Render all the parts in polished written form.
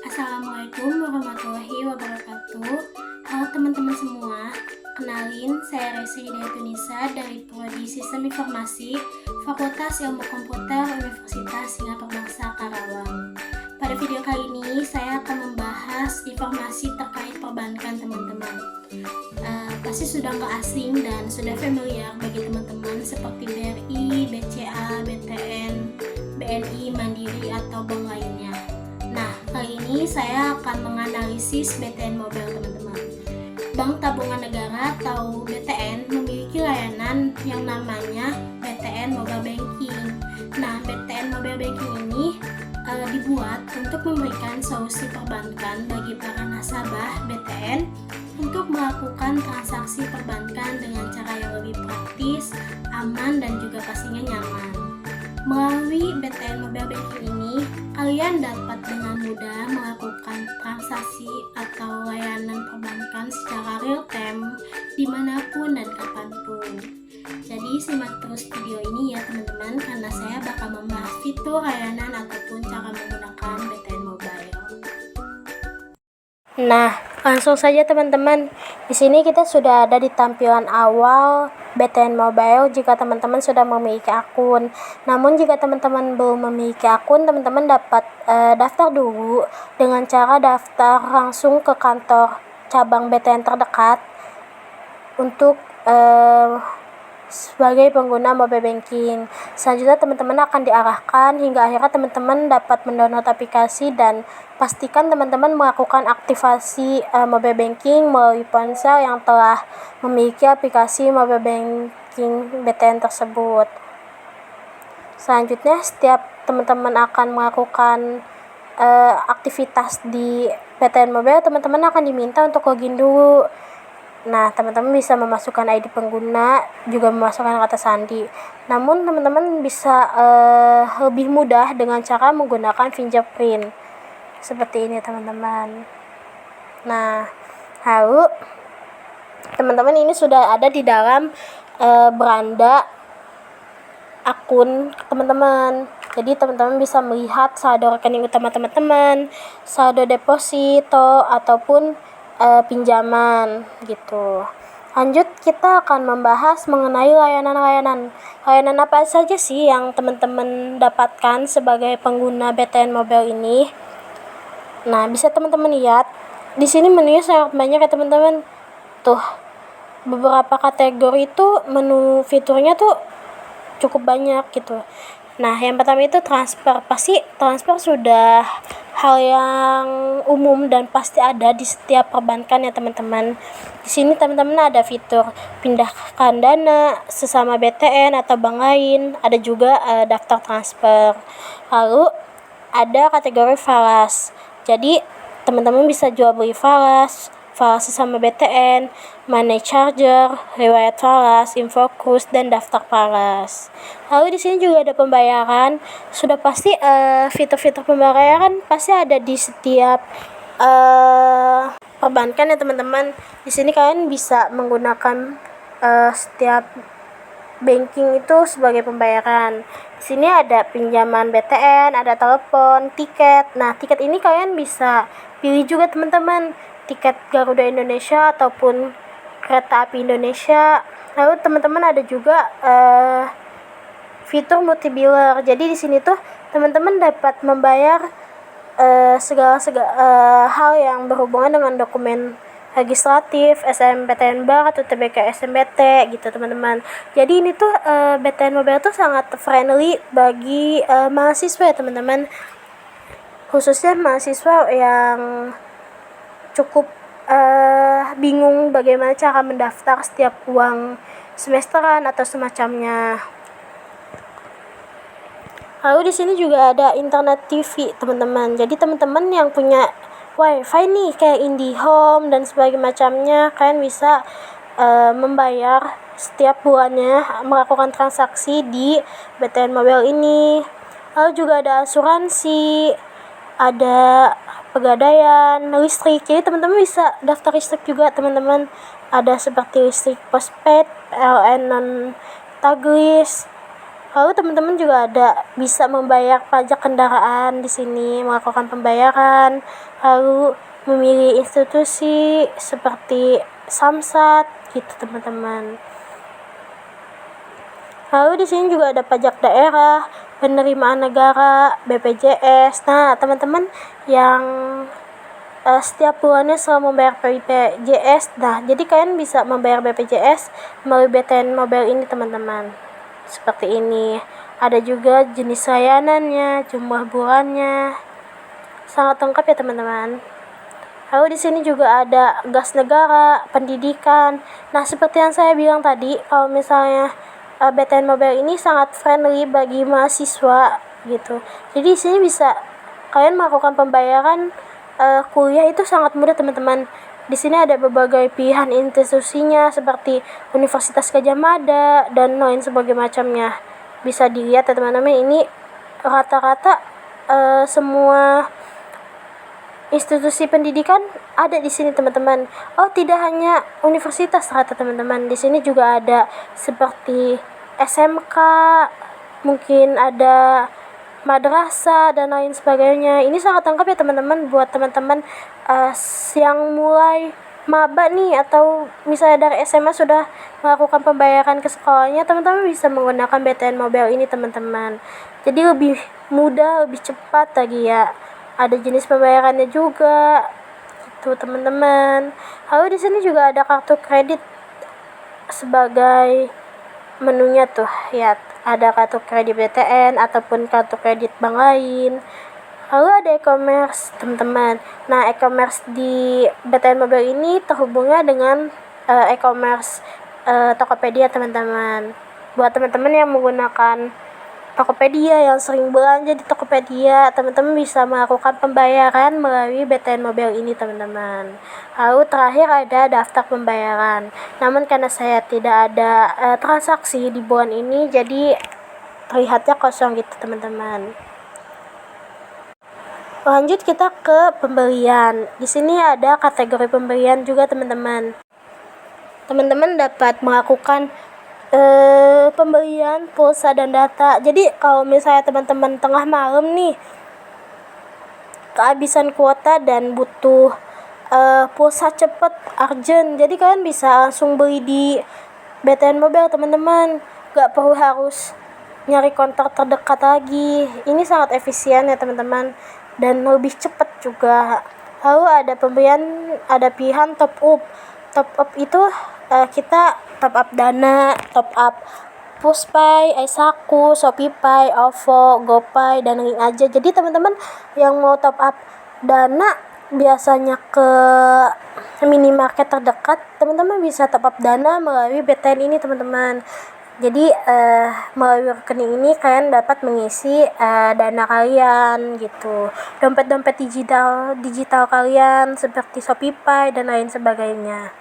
Assalamualaikum warahmatullahi wabarakatuh. Halo teman-teman semua, kenalin saya Resi Hidayatunisa dari Prodi Sistem Informasi Fakultas Ilmu Komputer Universitas Singapura Bangsa Karawang. Pada video kali ini saya akan membahas informasi terkait perbankan teman-teman. Pasti sudah nggak asing dan sudah familiar bagi teman-teman seperti BRI, BCA, BTN, BNI, Mandiri, atau bank lainnya. Nah, kali ini saya akan menganalisis BTN Mobile teman-teman. Bank Tabungan Negara atau BTN memiliki layanan yang namanya BTN Mobile Banking. Nah, BTN Mobile Banking ini dibuat untuk memberikan solusi perbankan bagi para nasabah BTN untuk melakukan transaksi perbankan dengan cara yang lebih praktis, aman, dan juga pastinya nyaman. Melalui BTN Mobile Banking ini, kalian dapat dengan mudah melakukan transaksi atau layanan perbankan secara real time dimanapun dan kapanpun. Jadi simak terus video ini ya teman-teman, karena saya bakal membahas fitur layanan ataupun cara menggunakan BTN Mobile. Nah, langsung saja teman-teman. Di sini kita sudah ada di tampilan awal BTN Mobile jika teman-teman sudah memiliki akun. Namun jika teman-teman belum memiliki akun, teman-teman dapat daftar dulu dengan cara daftar langsung ke kantor cabang BTN terdekat untuk sebagai pengguna mobile banking. Selanjutnya teman-teman akan diarahkan hingga akhirnya teman-teman dapat mendownload aplikasi dan pastikan teman-teman melakukan aktivasi mobile banking melalui ponsel yang telah memiliki aplikasi mobile banking BTN tersebut. Selanjutnya setiap teman-teman akan melakukan aktivitas di BTN Mobile, teman-teman akan diminta untuk login dulu. Nah, teman-teman bisa memasukkan ID pengguna, juga memasukkan kata sandi. Namun, teman-teman bisa lebih mudah dengan cara menggunakan fingerprint. Seperti ini, teman-teman. Nah, lalu teman-teman ini sudah ada di dalam beranda akun teman-teman. Jadi, teman-teman bisa melihat saldo rekening utama teman-teman, saldo deposito, ataupun pinjaman gitu. Lanjut, kita akan membahas mengenai layanan-layanan. Layanan apa saja sih yang teman-teman dapatkan sebagai pengguna BTN Mobile ini? Nah, bisa teman-teman lihat di sini menunya sangat banyak ya teman-teman. Tuh, beberapa kategori itu menu fiturnya tuh cukup banyak gitu. Nah, yang pertama itu transfer. Pasti transfer sudah hal yang umum dan pasti ada di setiap perbankan ya teman-teman. Di sini teman-teman ada fitur pindahkan dana sesama BTN atau bank lain, ada juga daftar transfer. Lalu ada kategori falas. Jadi teman-teman bisa jual beli falas sesama BTN, money charger, riwayat falas, info kurs, dan daftar falas. Lalu di sini juga ada pembayaran. Sudah pasti fitur-fitur pembayaran pasti ada di setiap perbankan ya teman-teman. Di sini kalian bisa menggunakan setiap banking itu sebagai pembayaran. Di sini ada pinjaman BTN, ada telepon, tiket. Nah, tiket ini kalian bisa pilih juga teman-teman, tiket Garuda Indonesia ataupun kereta api Indonesia. Lalu teman-teman ada juga fitur multi biller. Jadi di sini tuh teman-teman dapat membayar segala hal yang berhubungan dengan dokumen legislatif, SNMPTN Bank atau TBK SMBT gitu teman-teman. Jadi ini tuh BTN Mobile tuh sangat friendly bagi mahasiswa ya teman-teman. Khususnya mahasiswa yang cukup bingung bagaimana cara mendaftar setiap uang semesteran atau semacamnya. Lalu di sini juga ada internet TV, teman-teman. Jadi teman-teman yang punya WiFi nih kayak IndiHome dan sebagainya macamnya, kalian bisa membayar setiap bulannya melakukan transaksi di BTN Mobile ini. Lalu juga ada asuransi, ada pegadaian, listrik. Jadi teman-teman bisa daftar listrik juga teman-teman. Ada seperti listrik postpaid, PLN non taglis, Lalu teman-teman juga ada bisa membayar pajak kendaraan di sini, melakukan pembayaran, lalu memilih institusi seperti Samsat gitu teman-teman. Lalu di sini juga ada pajak daerah, penerimaan negara, BPJS. Nah, teman-teman yang setiap bulannya selalu membayar BPJS. Nah, jadi kalian bisa membayar BPJS melalui BTN Mobile ini, teman-teman. Seperti ini. Ada juga jenis layanannya, jumlah bulannya. Sangat lengkap ya, teman-teman. Lalu di sini juga ada gas negara, pendidikan. Nah, seperti yang saya bilang tadi, kalau misalnya BTN Mobile ini sangat friendly bagi mahasiswa gitu. Jadi di sini bisa kalian melakukan pembayaran kuliah itu sangat mudah, teman-teman. Di sini ada berbagai pilihan institusinya seperti Universitas Gadjah Mada dan lain sebagainya macamnya. Bisa dilihat ya teman-teman, ini rata-rata semua institusi pendidikan ada di sini, teman-teman. Oh, tidak hanya universitas ternyata, teman-teman. Di sini juga ada seperti SMK, mungkin ada madrasah dan lain sebagainya. Ini sangat lengkap ya teman-teman buat teman-teman yang mulai maba nih, atau misalnya dari SMA sudah melakukan pembayaran ke sekolahnya, teman-teman bisa menggunakan BTN Mobile ini, teman-teman. Jadi lebih mudah, lebih cepat lagi ya. Ada jenis pembayarannya juga gitu, teman-teman. Lalu di sini juga ada kartu kredit sebagai menunya tuh ya. Ada kartu kredit BTN ataupun kartu kredit bank lain. Lalu ada e-commerce, teman-teman. Nah, e-commerce di BTN Mobile ini terhubungnya dengan e-commerce Tokopedia, teman-teman. Buat teman-teman yang menggunakan Tokopedia, yang sering belanja di Tokopedia, teman-teman bisa melakukan pembayaran melalui BTN Mobile ini, teman-teman. Lalu terakhir ada daftar pembayaran. Namun karena saya tidak ada transaksi di bulan ini, jadi terlihatnya kosong gitu, teman-teman. Lanjut kita ke pembelian. Di sini ada kategori pembelian juga, teman-teman. Teman-teman dapat melakukan pembelian pulsa dan data. Jadi kalau misalnya teman-teman tengah malam nih kehabisan kuota dan butuh pulsa cepet urgent, jadi kalian bisa langsung beli di BTN Mobile, teman-teman. Gak perlu harus nyari kontak terdekat lagi. Ini sangat efisien ya teman-teman, dan lebih cepat juga. Lalu ada pembelian, ada pilihan top up. Top up itu kita top up Dana, top up Puspay, Aisaku, Shopee, OVO, GoPay, dan link aja. Jadi teman-teman yang mau top up Dana biasanya ke minimarket terdekat, teman-teman bisa top up Dana melalui BTN ini, teman-teman. Jadi melalui rekening ini kalian dapat mengisi dana kalian gitu, dompet-dompet digital kalian seperti Shopee dan lain sebagainya.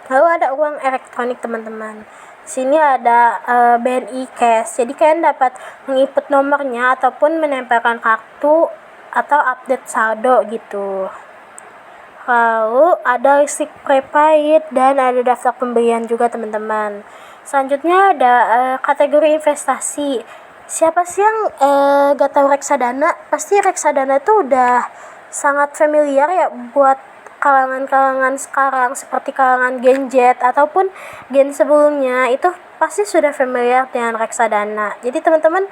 Lalu ada uang elektronik, teman-teman. Sini ada BNI Cash. Jadi kalian dapat menginput nomornya ataupun menempelkan kartu atau update saldo gitu. Lalu ada listrik prepaid dan ada daftar pembelian juga, teman-teman. Selanjutnya ada kategori investasi. Siapa sih yang gak tahu reksadana? Pasti reksadana itu udah sangat familiar ya buat kalangan-kalangan sekarang, seperti kalangan Gen Z ataupun gen sebelumnya, itu pasti sudah familiar dengan reksadana. Jadi teman-teman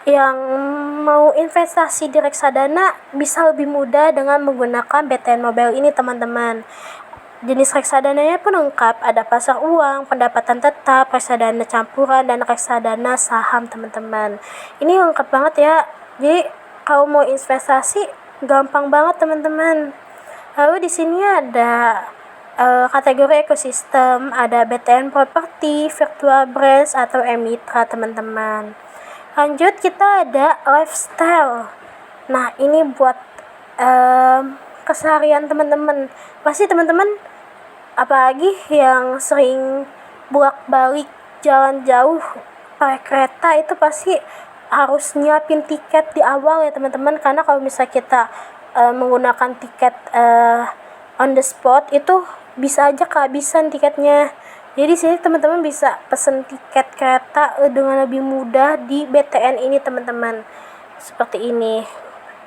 yang mau investasi di reksadana bisa lebih mudah dengan menggunakan BTN Mobile ini, teman-teman. Jenis reksadananya pun lengkap, ada pasar uang, pendapatan tetap, reksadana campuran, dan reksadana saham, teman-teman. Ini lengkap banget ya. Jadi kalau mau investasi gampang banget, teman-teman. Lalu di sini ada kategori ekosistem, ada BTN Property, Virtual Branch atau Emitra, teman-teman. Lanjut kita ada lifestyle. Nah, ini buat keseharian teman-teman. Pasti teman-teman apalagi yang sering bolak-balik jalan jauh pakai kereta itu pasti harus nyiapin tiket di awal ya teman-teman, karena kalau misalnya kita menggunakan tiket on the spot itu bisa aja kehabisan tiketnya. Jadi di sini teman-teman bisa pesen tiket kereta dengan lebih mudah di BTN ini teman-teman. Seperti ini.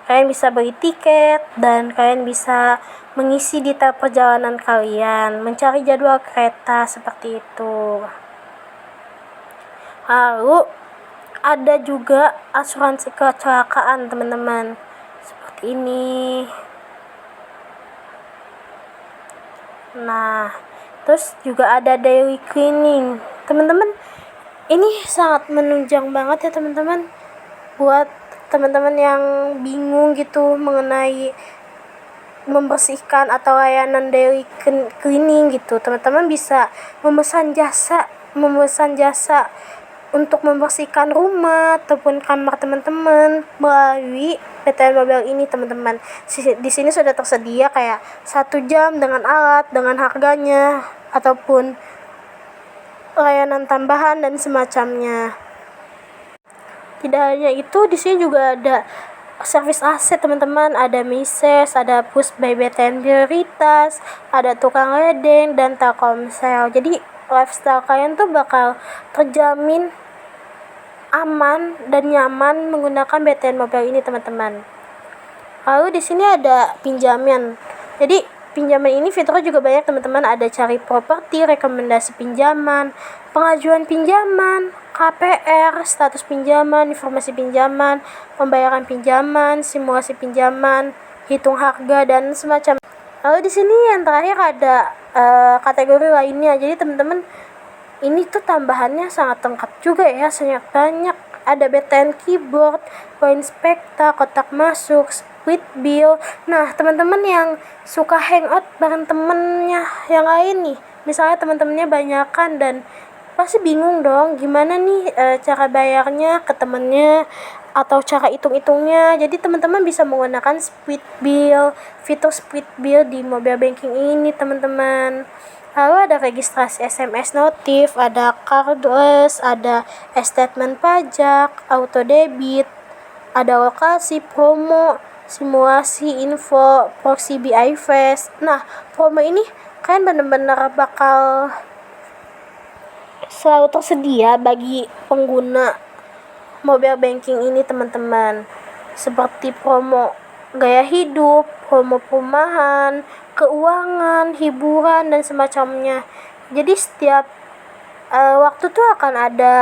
Kalian bisa beli tiket dan kalian bisa mengisi detail perjalanan kalian, mencari jadwal kereta seperti itu. Lalu ada juga asuransi kecelakaan teman-teman. Seperti ini. Nah, terus juga ada daily cleaning. Teman-teman, ini sangat menunjang banget ya teman-teman buat teman-teman yang bingung gitu mengenai membersihkan atau layanan daily cleaning gitu. Teman-teman bisa memesan jasa untuk membersihkan rumah ataupun kamar teman-teman melalui BTN Mobile ini teman-teman. Di sini sudah tersedia kayak 1 jam dengan alat, dengan harganya, ataupun layanan tambahan dan semacamnya. Tidak hanya itu, di sini juga ada servis aset teman-teman, ada Mises, ada Push by BTN Prioritas, ada tukang ledeng dan Telkomsel. Jadi lifestyle kalian tuh bakal terjamin aman dan nyaman menggunakan BTN Mobile ini teman-teman. Lalu di sini ada pinjaman. Jadi pinjaman ini fiturnya juga banyak teman-teman, ada cari properti, rekomendasi pinjaman, pengajuan pinjaman, KPR, status pinjaman, informasi pinjaman, pembayaran pinjaman, simulasi pinjaman, hitung harga dan semacam. Lalu di sini yang terakhir ada kategori lainnya. Jadi teman-teman, ini tuh tambahannya sangat lengkap juga ya, sangat banyak. Ada BTN keyboard, poin spekta, kotak masuk, split bill. Nah, teman-teman yang suka hangout bareng temennya yang lain nih, misalnya teman-temannya banyakan dan pasti bingung dong gimana nih cara bayarnya ke temennya atau cara hitung-hitungnya. Jadi teman-teman bisa menggunakan split bill, fitur split bill di mobile banking ini teman-teman. Lalu ada registrasi SMS notif, ada cardless, ada statement pajak, auto debit, ada lokasi, promo, simulasi, info, proxy BI Fast. Nah, promo ini kalian benar-benar bakal selalu tersedia bagi pengguna mobile banking ini teman-teman. Seperti promo gaya hidup, promo perumahan, keuangan, hiburan dan semacamnya. Jadi setiap waktu tuh akan ada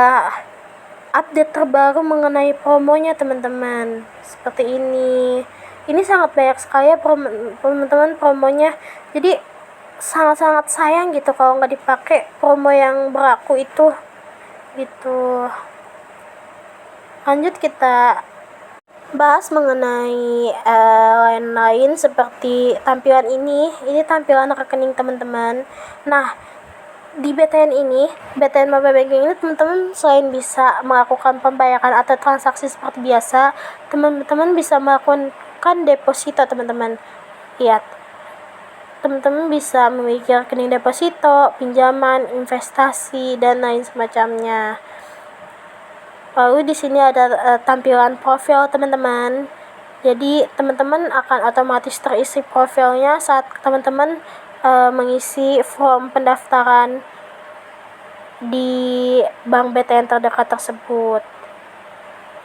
update terbaru mengenai promonya teman-teman. Seperti ini. Ini sangat banyak sekali ya teman-teman promonya. Jadi sangat-sangat sayang gitu kalau nggak dipakai promo yang berlaku itu gitu. Lanjut kita bahas mengenai lain-lain seperti tampilan ini tampilan rekening teman-teman. Nah, di BTN Mobile Banking ini teman-teman selain bisa melakukan pembayaran atau transaksi seperti biasa, teman-teman bisa melakukan deposito teman-teman. Lihat, teman-teman bisa memiliki rekening deposito, pinjaman, investasi dan lain semacamnya. Lalu di sini ada tampilan profil teman-teman. Jadi teman-teman akan otomatis terisi profilnya saat teman-teman mengisi form pendaftaran di bank BTN terdekat tersebut.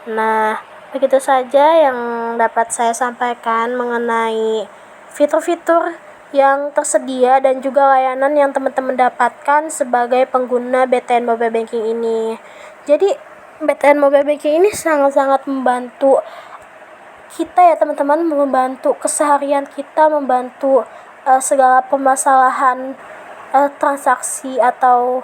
Nah, begitu saja yang dapat saya sampaikan mengenai fitur-fitur yang tersedia dan juga layanan yang teman-teman dapatkan sebagai pengguna BTN Mobile Banking ini. Jadi BTN Mobile Banking ini sangat-sangat membantu kita ya teman-teman, membantu keseharian kita, membantu segala permasalahan transaksi atau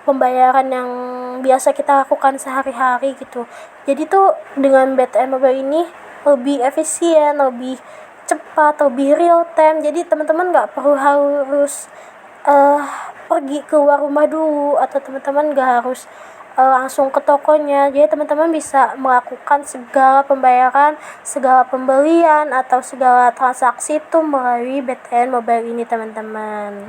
pembayaran yang biasa kita lakukan sehari-hari gitu. Jadi tuh dengan BTN Mobile ini lebih efisien, lebih cepat, lebih real time. Jadi teman-teman nggak perlu harus pergi keluar rumah dulu, atau teman-teman nggak harus langsung ke tokonya. Jadi teman-teman bisa melakukan segala pembayaran, segala pembelian atau segala transaksi itu melalui BTN Mobile ini teman-teman.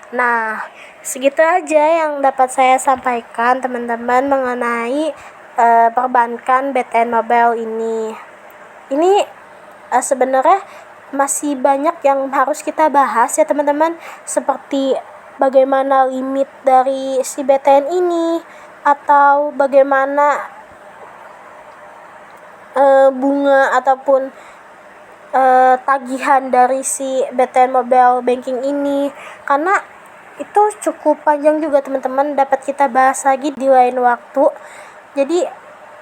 Nah, segitu aja yang dapat saya sampaikan teman-teman mengenai perbankan BTN Mobile ini. Ini sebenarnya masih banyak yang harus kita bahas ya teman-teman, seperti bagaimana limit dari si BTN ini, atau bagaimana bunga ataupun tagihan dari si BTN Mobile Banking ini, karena itu cukup panjang juga teman-teman, dapat kita bahas lagi di lain waktu. Jadi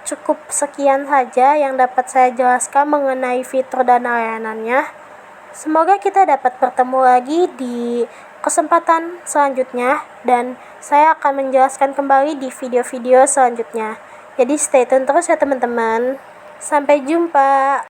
cukup sekian saja yang dapat saya jelaskan mengenai fitur dan layanannya. Semoga kita dapat bertemu lagi di kesempatan selanjutnya, dan saya akan menjelaskan kembali di video-video selanjutnya. Jadi stay tune terus ya teman-teman. Sampai jumpa.